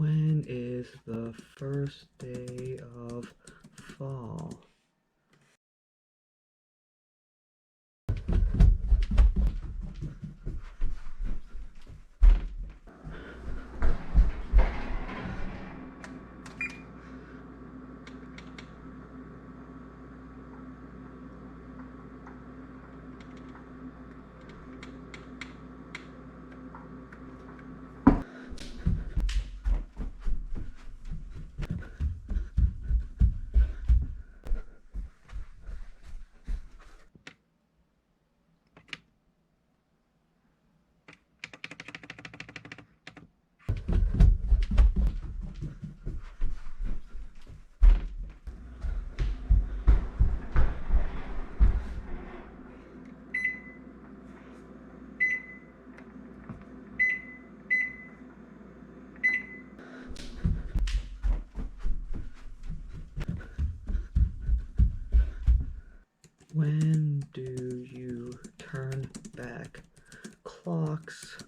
When is the first day of fall? When do you turn back clocks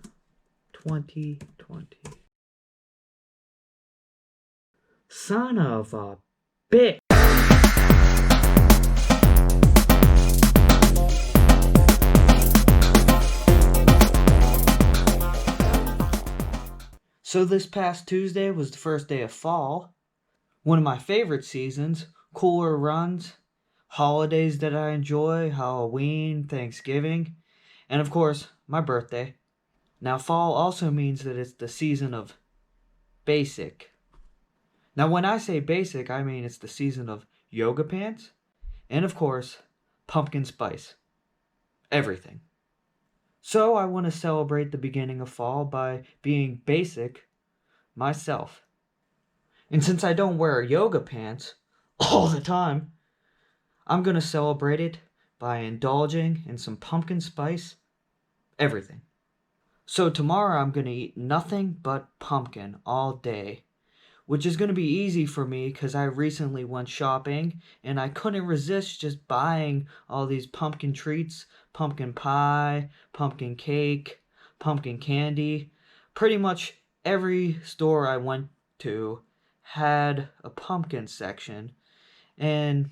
2020? Son of a bitch! So this past Tuesday was the first day of fall. One of my favorite seasons, cooler runs, holidays that I enjoy, Halloween, Thanksgiving, and of course, my birthday. Now, fall also means that it's the season of basic. Now, when I say basic, I mean it's the season of yoga pants and, of course, pumpkin spice. Everything. So, I want to celebrate the beginning of fall by being basic myself. And since I don't wear yoga pants all the time, I'm going to celebrate it by indulging in some pumpkin spice everything. So tomorrow I'm going to eat nothing but pumpkin all day, which is going to be easy for me because I recently went shopping and I couldn't resist just buying all these pumpkin treats, pumpkin pie, pumpkin cake, pumpkin candy. Pretty much every store I went to had a pumpkin section, and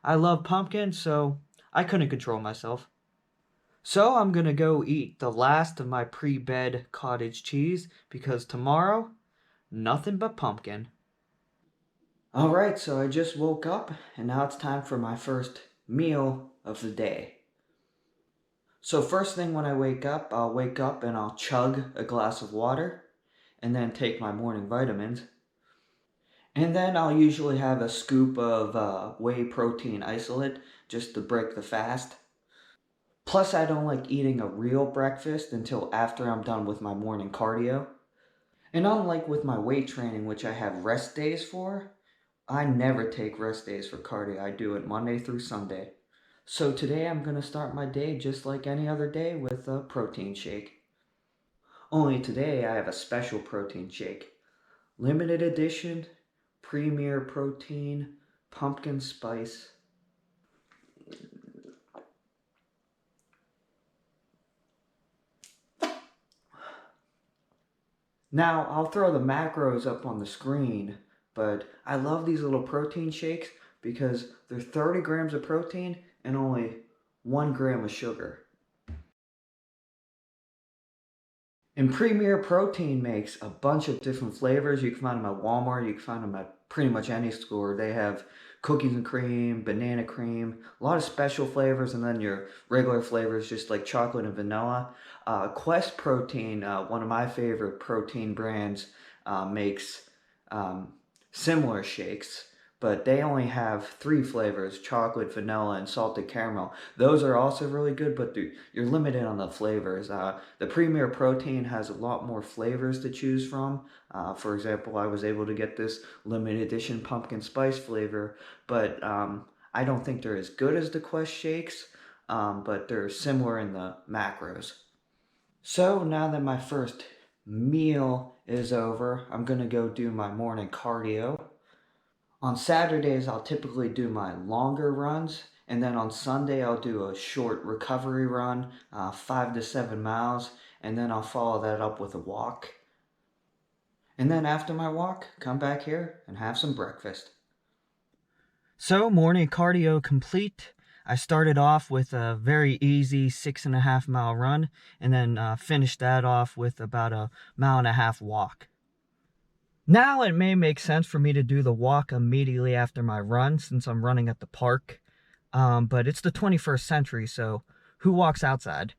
I love pumpkin, so I couldn't control myself. So I'm gonna go eat the last of my pre-bed cottage cheese because tomorrow, nothing but pumpkin. Alright, so I just woke up and now it's time for my first meal of the day. So first thing when I wake up, I'll wake up and I'll chug a glass of water and then take my morning vitamins. And then I'll usually have a scoop of whey protein isolate just to break the fast. Plus, I don't like eating a real breakfast until after I'm done with my morning cardio. And unlike with my weight training, which I have rest days for, I never take rest days for cardio. I do it Monday through Sunday. So today I'm going to start my day just like any other day with a protein shake. Only today I have a special protein shake. Limited edition, premier protein, pumpkin spice. Now, I'll throw the macros up on the screen, but I love these little protein shakes because they're 30 grams of protein and only 1 gram of sugar. And Premier Protein makes a bunch of different flavors. You can find them at Walmart. You can find them at pretty much any store. They have cookies and cream, banana cream, a lot of special flavors, and then your regular flavors just like chocolate and vanilla. Quest Protein, one of my favorite protein brands, makes similar shakes, but they only have 3 flavors: chocolate, vanilla, and salted caramel. Those are also really good, but you're limited on the flavors. The Premier Protein has a lot more flavors to choose from. For example, I was able to get this limited edition pumpkin spice flavor, but I don't think they're as good as the Quest shakes, but they're similar in the macros. So now that my first meal is over, I'm going to go do my morning cardio. On Saturdays, I'll typically do my longer runs, and then on Sunday, I'll do a short recovery run, 5 to 7 miles, and then I'll follow that up with a walk. And then after my walk, come back here and have some breakfast. So, morning cardio complete. I started off with a very easy 6.5 mile run and then finished that off with about a 1.5 mile walk. Now it may make sense for me to do the walk immediately after my run since I'm running at the park. But it's the 21st century, so who walks outside?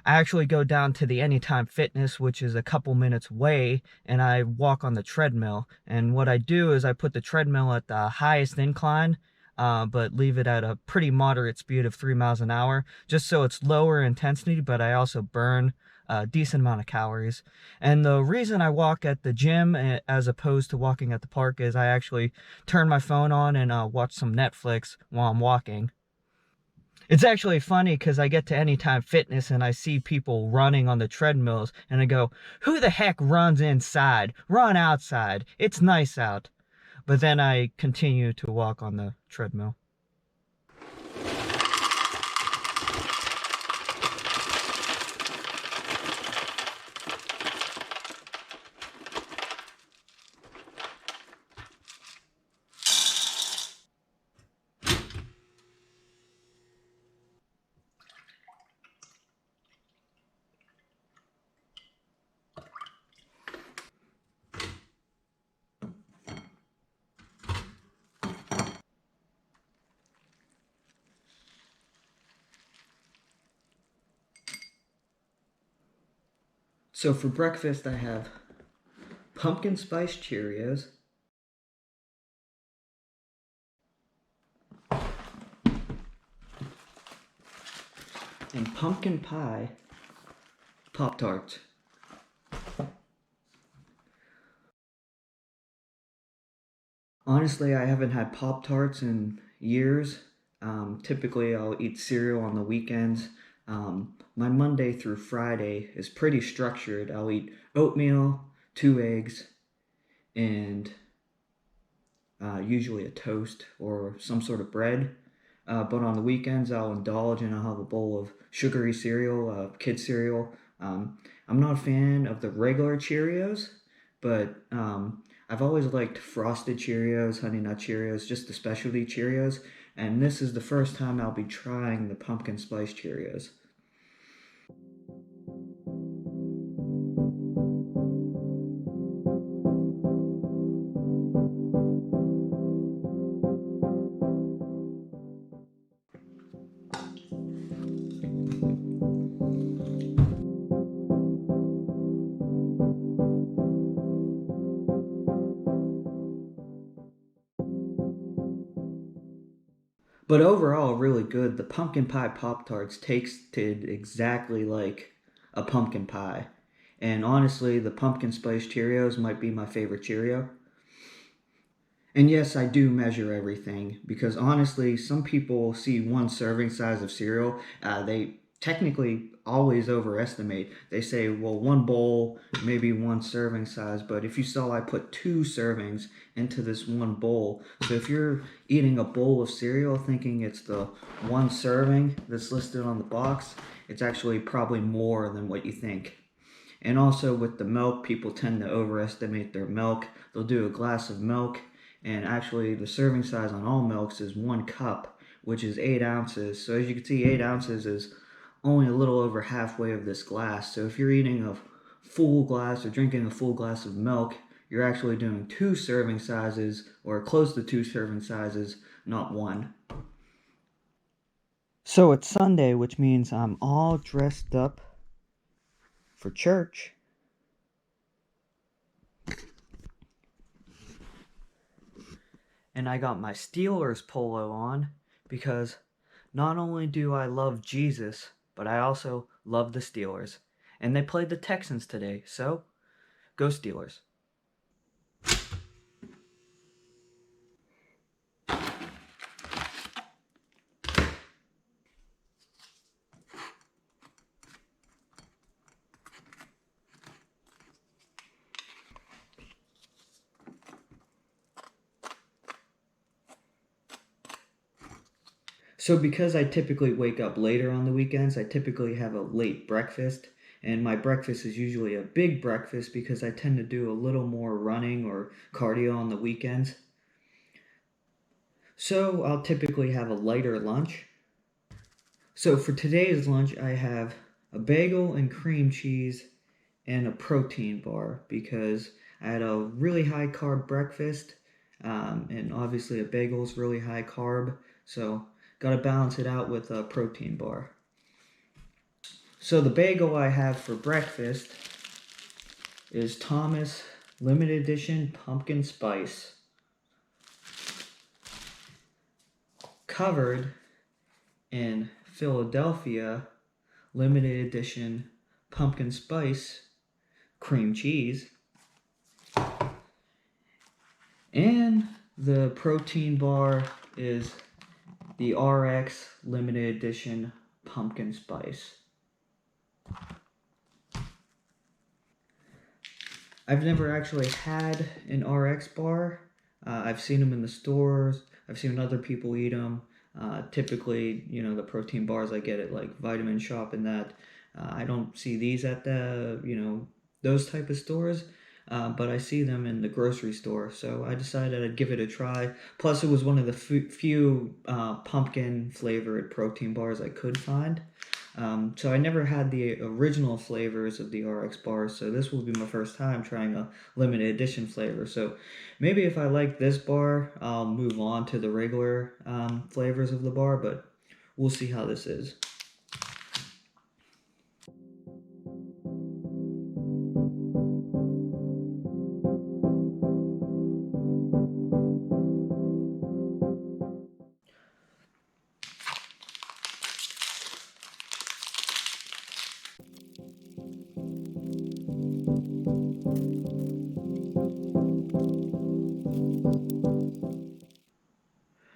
I actually go down to the Anytime Fitness, which is a couple minutes away, and I walk on the treadmill. And what I do is I put the treadmill at the highest incline, but leave it at a pretty moderate speed of 3 miles an hour, just so it's lower intensity, but I also burn a decent amount of calories. And the reason I walk at the gym as opposed to walking at the park is I actually turn my phone on and watch some Netflix while I'm walking. It's actually funny because I get to Anytime Fitness and I see people running on the treadmills and I go, who the heck runs inside? Run outside. It's nice out. But then I continue to walk on the treadmill. So for breakfast, I have pumpkin spice Cheerios, and pumpkin pie Pop-Tarts. Honestly, I haven't had Pop-Tarts in years. Typically, I'll eat cereal on the weekends. My Monday through Friday is pretty structured. I'll eat oatmeal, 2 eggs, and usually a toast or some sort of bread. But on the weekends, I'll indulge and I'll have a bowl of sugary cereal, kid cereal. I'm not a fan of the regular Cheerios, but I've always liked frosted Cheerios, Honey Nut Cheerios, just the specialty Cheerios. And this is the first time I'll be trying the pumpkin spice Cheerios. But overall, really good. The pumpkin pie Pop Tarts tasted exactly like a pumpkin pie. And honestly, the pumpkin spice Cheerios might be my favorite Cheerio. And yes, I do measure everything because honestly, some people see one serving size of cereal. They technically always overestimate. They say, well, one bowl, maybe one serving size. But if you saw, I put 2 servings into this one bowl. So if you're eating a bowl of cereal thinking it's the one serving that's listed on the box, it's actually probably more than what you think. And also with the milk, people tend to overestimate their milk. They'll do a glass of milk, and actually the serving size on all milks is 1 cup, which is 8 ounces. So as you can see, 8 ounces is only a little over halfway of this glass. So if you're eating a full glass or drinking a full glass of milk, you're actually doing 2 serving sizes or close to 2 serving sizes, not one. So it's Sunday, which means I'm all dressed up for church. And I got my Steelers polo on because not only do I love Jesus, but I also love the Steelers. And they played the Texans today, so go Steelers. So because I typically wake up later on the weekends, I typically have a late breakfast. and my breakfast is usually a big breakfast because I tend to do a little more running or cardio on the weekends. So I'll typically have a lighter lunch. So for today's lunch, I have a bagel and cream cheese and a protein bar because I had a really high carb breakfast, and obviously a bagel is really high carb, so got to balance it out with a protein bar. So the bagel I have for breakfast is Thomas limited edition pumpkin spice, covered in Philadelphia limited edition pumpkin spice cream cheese, and the protein bar is the RX limited edition pumpkin spice. I've never actually had an RX bar. I've seen them in the stores. I've seen other people eat them. Typically, the protein bars I get at like Vitamin Shop and that. I don't see these at those type of stores. But I see them in the grocery store, so I decided I'd give it a try. Plus, it was one of the few pumpkin flavored protein bars I could find. So I never had the original flavors of the RX bars, so this will be my first time trying a limited edition flavor. So maybe if I like this bar, I'll move on to the regular flavors of the bar, but we'll see how this is.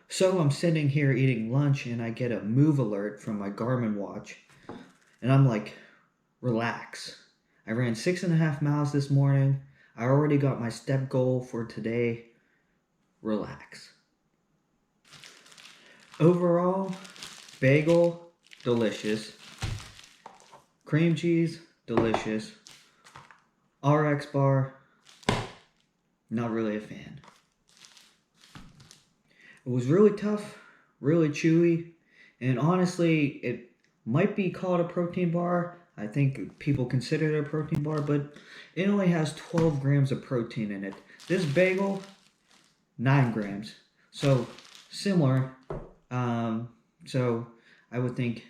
So I'm sitting here eating lunch and I get a move alert from my Garmin watch. And I'm like, relax. I ran 6.5 miles this morning. I already got my step goal for today. Relax. Overall, bagel, delicious. Cream cheese, delicious. RX bar, not really a fan. It was really tough, really chewy, and honestly, it might be called a protein bar. I think people consider it a protein bar, but it only has 12 grams of protein in it. This bagel, 9 grams. So, similar. So, I would think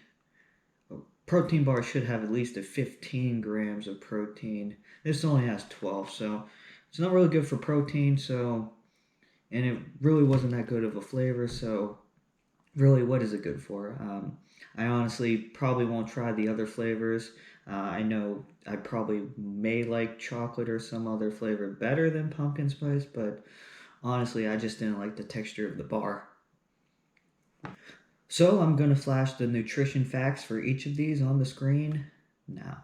a protein bar should have at least a 15 grams of protein. This only has 12, so it's not really good for protein, and it really wasn't that good of a flavor, so really, what is it good for? I honestly probably won't try the other flavors. I know I probably may like chocolate or some other flavor better than pumpkin spice, but honestly, I just didn't like the texture of the bar. So I'm going to flash the nutrition facts for each of these on the screen now.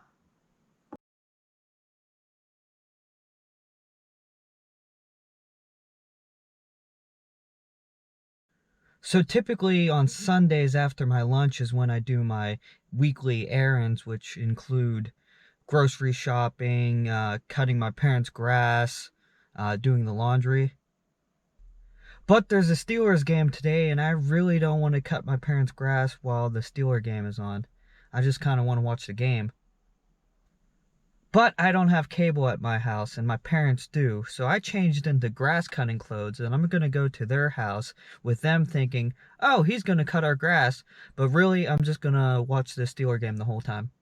So typically on Sundays after my lunch is when I do my weekly errands, which include grocery shopping, cutting my parents' grass, doing the laundry. But there's a Steelers game today, and I really don't want to cut my parents' grass while the Steeler game is on. I just kind of want to watch the game. But I don't have cable at my house, and my parents do, so I changed into grass cutting clothes, and I'm going to go to their house with them thinking, oh, he's going to cut our grass, but really, I'm just going to watch the Steeler game the whole time.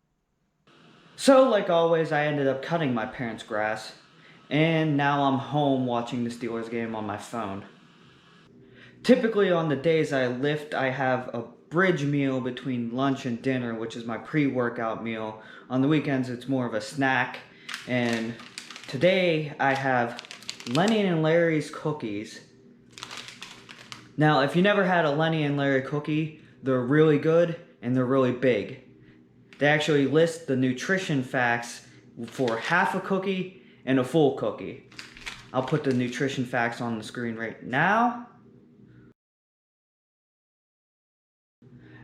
So, like always, I ended up cutting my parents' grass, and now I'm home watching the Steelers game on my phone. Typically on the days I lift, I have a bridge meal between lunch and dinner, which is my pre-workout meal. On the weekends, it's more of a snack. And today, I have Lenny and Larry's cookies. Now, if you never had a Lenny and Larry cookie, they're really good and they're really big. They actually list the nutrition facts for half a cookie and a full cookie. I'll put the nutrition facts on the screen right now.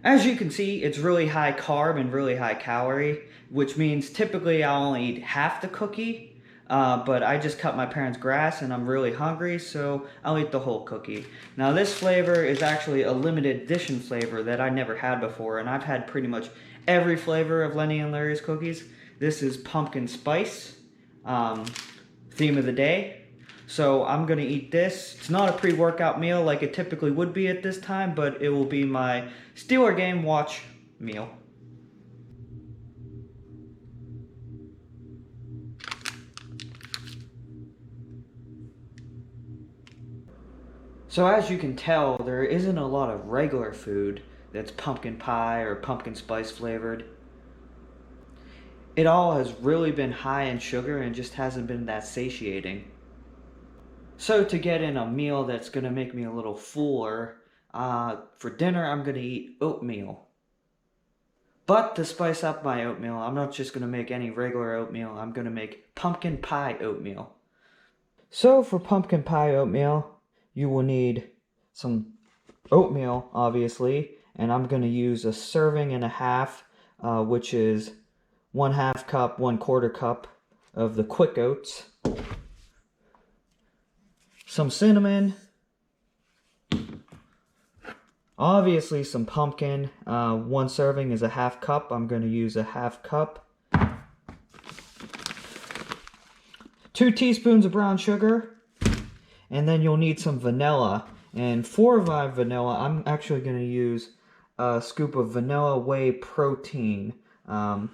As you can see, it's really high carb and really high calorie, which means typically I'll only eat half the cookie, but I just cut my parents' grass and I'm really hungry, so I'll eat the whole cookie. Now this flavor is actually a limited edition flavor that I never had before, and I've had pretty much every flavor of Lenny and Larry's cookies. This is pumpkin spice, theme of the day. So I'm gonna eat this. It's not a pre-workout meal like it typically would be at this time, but it will be my Steeler game watch meal. So as you can tell, there isn't a lot of regular food that's pumpkin pie or pumpkin spice flavored. It all has really been high in sugar and just hasn't been that satiating. So to get in a meal that's gonna make me a little fuller, for dinner I'm gonna eat oatmeal. But to spice up my oatmeal, I'm not just gonna make any regular oatmeal, I'm gonna make pumpkin pie oatmeal. So for pumpkin pie oatmeal, you will need some oatmeal, obviously, and I'm gonna use a serving and a half, which is 1/2 cup, 1/4 cup of the quick oats, some cinnamon, obviously some pumpkin. One serving is a 1/2 cup. I'm going to use a 1/2 cup. 2 teaspoons of brown sugar. And then you'll need some vanilla. And for my vanilla, I'm actually going to use a scoop of vanilla whey protein. I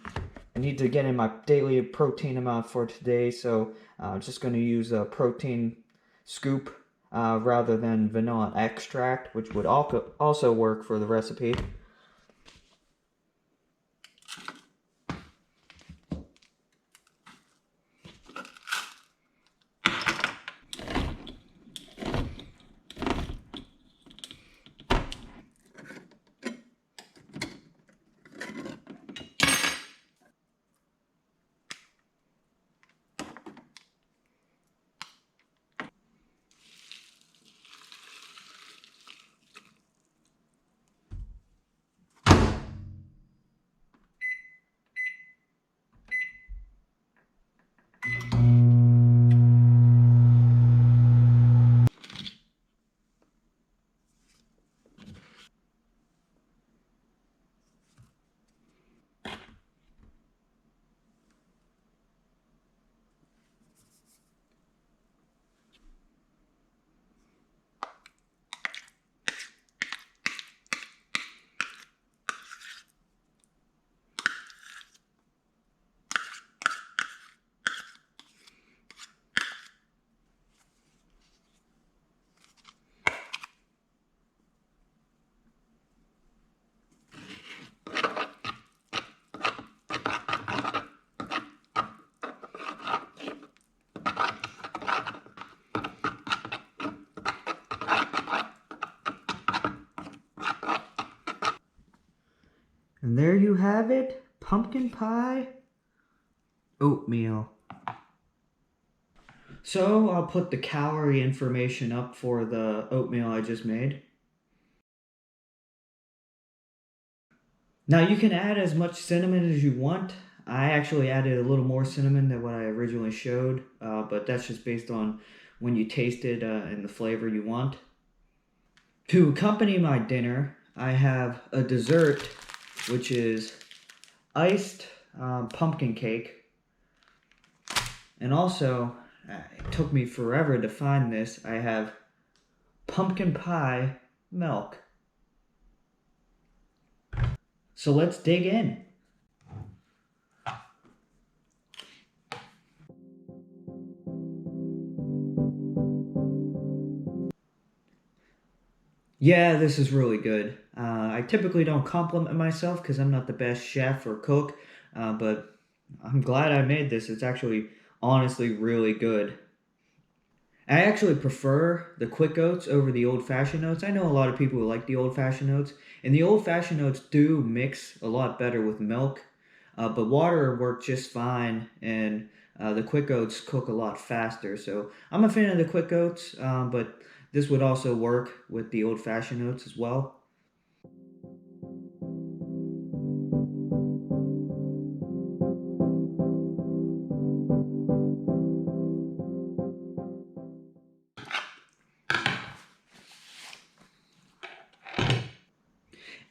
need to get in my daily protein amount for today, so I'm just going to use a protein scoop rather than vanilla extract, which would also work for the recipe. And there you have it, pumpkin pie oatmeal. So I'll put the calorie information up for the oatmeal I just made. Now you can add as much cinnamon as you want. I actually added a little more cinnamon than what I originally showed, but that's just based on when you taste it and the flavor you want. To accompany my dinner, I have a dessert, which is iced pumpkin cake. And also, it took me forever to find this, I have pumpkin pie milk. So let's dig in. Yeah, this is really good. I typically don't compliment myself because I'm not the best chef or cook, but I'm glad I made this. It's actually honestly really good. I actually prefer the quick oats over the old-fashioned oats. I know a lot of people who like the old-fashioned oats, and the old-fashioned oats do mix a lot better with milk, but water works just fine, and the quick oats cook a lot faster. So I'm a fan of the quick oats, but this would also work with the old-fashioned oats as well.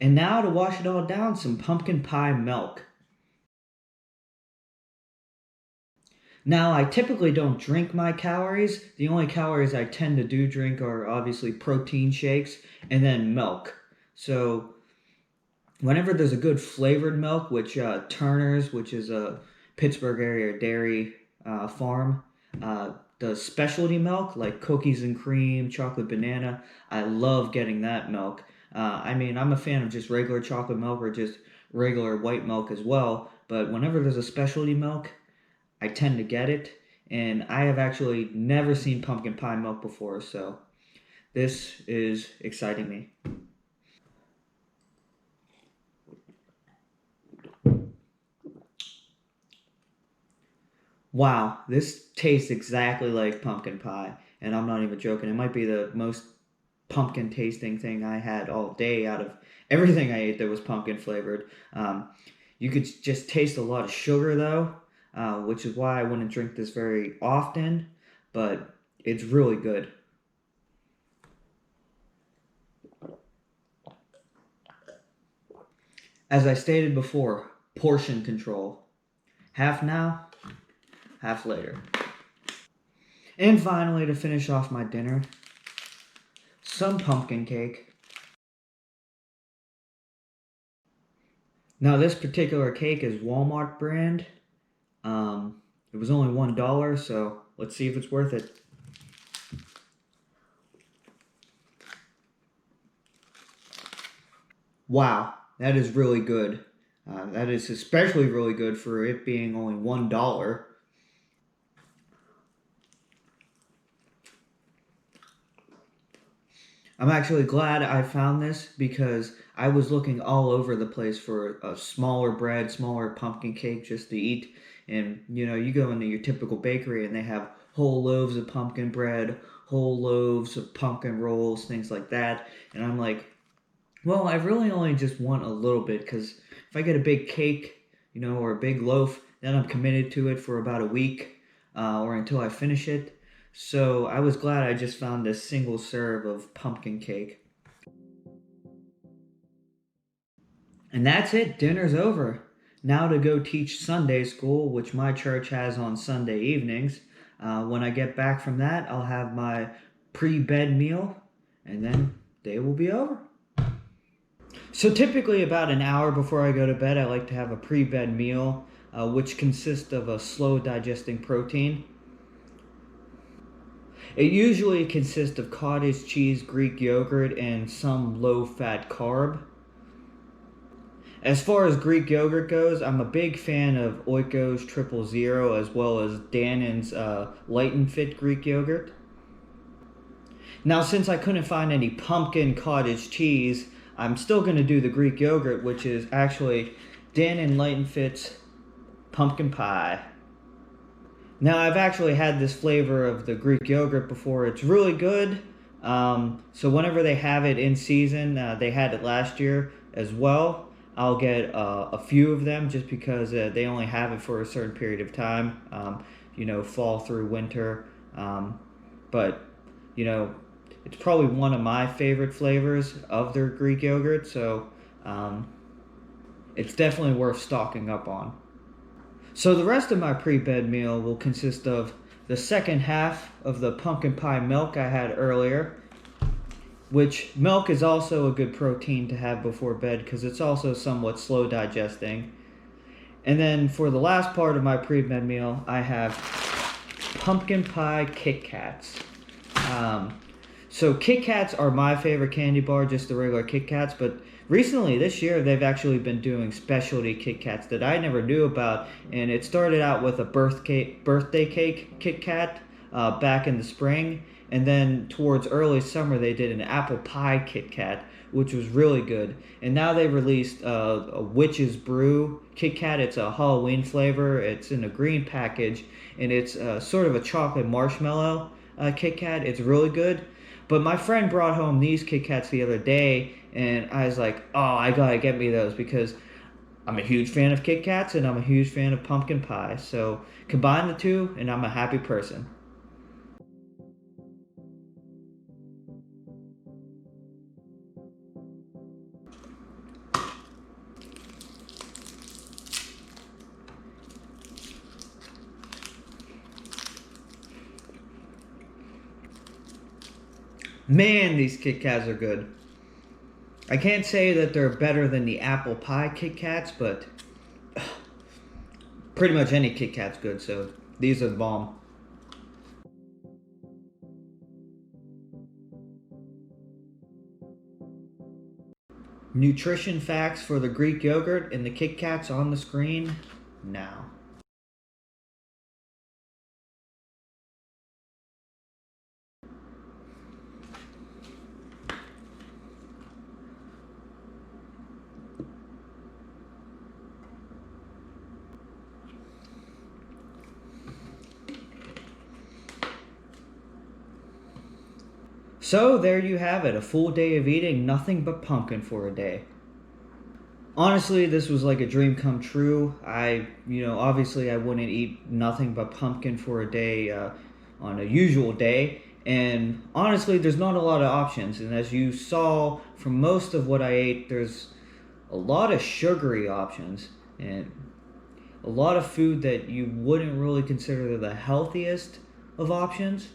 And now to wash it all down, some pumpkin pie milk. Now, I typically don't drink my calories. The only calories I tend to do drink are obviously protein shakes and then milk. So, whenever there's a good flavored milk, which Turner's, which is a Pittsburgh area dairy farm, the specialty milk like cookies and cream, chocolate banana, I love getting that milk. I mean, I'm a fan of just regular chocolate milk or just regular white milk as well. But whenever there's a specialty milk, I tend to get it. And I have actually never seen pumpkin pie milk before, so this is exciting me. Wow, this tastes exactly like pumpkin pie, and I'm not even joking. It might be the most pumpkin tasting thing I had all day out of everything I ate that was pumpkin flavored. You could just taste a lot of sugar though, which is why I wouldn't drink this very often, but it's really good. As I stated before, portion control. Half now, half later. And finally, to finish off my dinner, some pumpkin cake. Now, this particular cake is Walmart brand. It was only $1, so let's see if it's worth it. Wow, that is really good. That is especially really good for it being only $1. I'm actually glad I found this because I was looking all over the place for a smaller bread, smaller pumpkin cake just to eat. And you go into your typical bakery and they have whole loaves of pumpkin bread, whole loaves of pumpkin rolls, things like that. And I'm like, well, I really only just want a little bit because if I get a big cake, or a big loaf, then I'm committed to it for about a week or until I finish it. So I was glad I just found a single serve of pumpkin cake. And that's it, dinner's over. Now to go teach Sunday school, which my church has on Sunday evenings. When I get back from that, I'll have my pre bed meal, and then day will be over. So typically about an hour before I go to bed, I like to have a pre-bed meal, which consists of a slow digesting protein. It usually consists of cottage cheese, Greek yogurt, and some low-fat carb. As far as Greek yogurt goes, I'm a big fan of Oiko's Triple Zero as well as Dannon's Light and Fit Greek yogurt. Now, since I couldn't find any pumpkin cottage cheese, I'm still going to do the Greek yogurt, which is actually Dannon Light and Fit's pumpkin pie. Now, I've actually had this flavor of the Greek yogurt before. It's really good. So whenever they have it in season, they had it last year as well. I'll get a few of them just because they only have it for a certain period of time, fall through winter. But, you know, it's probably one of my favorite flavors of their Greek yogurt. So it's definitely worth stocking up on. So the rest of my pre-bed meal will consist of the second half of the pumpkin pie milk I had earlier, which milk is also a good protein to have before bed because it's also somewhat slow digesting. And then for the last part of my pre-bed meal, I have pumpkin pie Kit Kats. So Kit Kats are my favorite candy bar, just the regular Kit Kats, but recently this year they've actually been doing specialty Kit Kats that I never knew about, and it started out with a birthday cake Kit Kat back in the spring, and then towards early summer they did an apple pie Kit Kat, which was really good. And now they released a Witch's Brew Kit Kat. It's a Halloween flavor. It's in a green package, and it's sort of a chocolate marshmallow Kit Kat. It's really good. But my friend brought home these Kit Kats the other day, and I was like, oh, I gotta get me those because I'm a huge fan of Kit Kats and I'm a huge fan of pumpkin pie. So combine the two, and I'm a happy person. Man, these Kit Kats are good. I can't say that they're better than the apple pie Kit Kats, but pretty much any Kit Kat's good, so these are the bomb. Nutrition facts for the Greek yogurt and the Kit Kats on the screen now. So there you have it, a full day of eating nothing but pumpkin for a day. Honestly, this was like a dream come true. Obviously I wouldn't eat nothing but pumpkin for a day on a usual day. And honestly, there's not a lot of options. And as you saw from most of what I ate, there's a lot of sugary options and a lot of food that you wouldn't really consider the healthiest of options.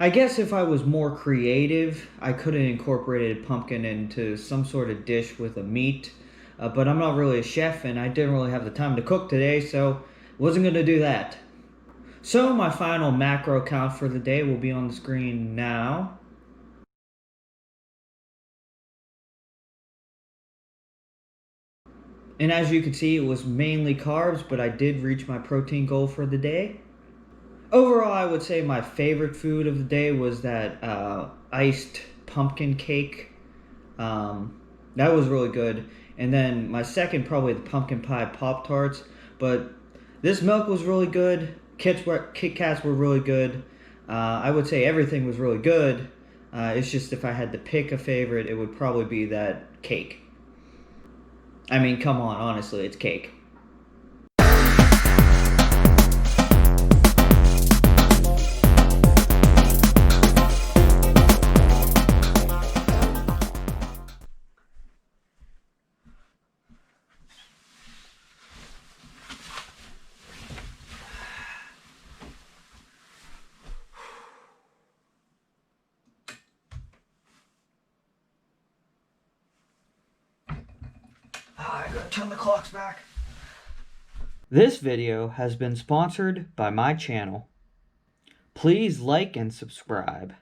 I guess if I was more creative, I could have incorporated pumpkin into some sort of dish with a meat. But I'm not really a chef and I didn't really have the time to cook today, so wasn't going to do that. So my final macro count for the day will be on the screen now. And as you can see, it was mainly carbs, but I did reach my protein goal for the day. Overall, I would say my favorite food of the day was that iced pumpkin cake. That was really good. And then my second, probably the pumpkin pie Pop Tarts. But this milk was really good. Kit Kats were really good. I would say everything was really good. It's just if I had to pick a favorite, it would probably be that cake. I mean, come on, honestly, it's cake. I gotta turn the clocks back. This video has been sponsored by my channel. Please like and subscribe.